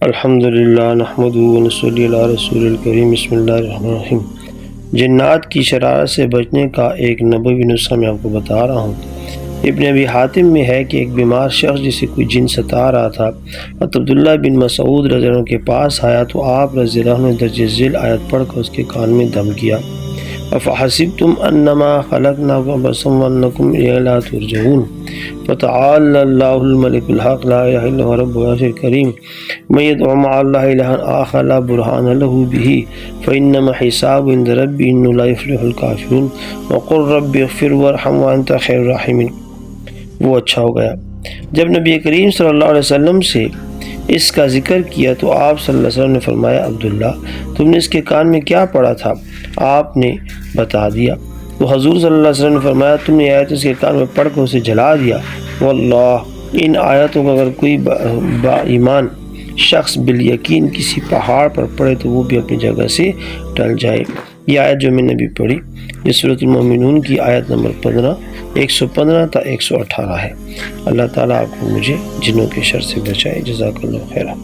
الحمدللہ نحمدہ ونصلی علی رسول الکریم بسم اللہ الرحمن الرحیم۔ جنات کی شرارت سے بچنے کا ایک نبوی نسخہ میں آپ کو بتا رہا ہوں۔ ابن ابی حاتم میں ہے کہ ایک بیمار شخص جسے کوئی جن ستا رہا تھا اور عبداللہ بن مسعود رضی اللہ عنہ کے پاس آیا تو آپ رضی اللہ عنہ نے درج ذیل آیت پڑھ کر اس کے کان میں دم کیا، افحسبتم انما خلقناکم عبثا وانکم الیہ لا ترجعون فتعالی اللہ الملک الحق لا الہ الا هو رب العرش الکریم من يدعو مع الله الها آخر لا برهان له به فانما حسابه عند ربی انه لا يفلح الکافرون وقل رب اغفر وارحم وانت خیر الراحمین۔ وہ اچھا ہو گیا۔ جب نبی کریم صلی اللہ علیہ وسلم سے اس کا ذکر کیا تو آپ صلی اللہ علیہ وسلم نے فرمایا، عبداللہ تم نے اس کے کان میں کیا پڑھا تھا؟ آپ نے بتا دیا تو حضور صلی اللہ علیہ وسلم نے فرمایا، تم نے آیت اس کے کان میں پڑھ کر اسے جلا دیا۔ واللہ ان آیتوں کو اگر کوئی با ایمان شخص بالیقین کسی پہاڑ پر پڑھے تو وہ بھی اپنی جگہ سے ٹل جائے۔ یہ آیت جو میں نے بھی پڑھی یہ سورۃ المؤمنون کی آیت نمبر 115 تا 118 ہے۔ اللہ تعالیٰ آپ کو مجھے جنوں کے شر سے بچائے۔ جزاک اللہ خیرہ۔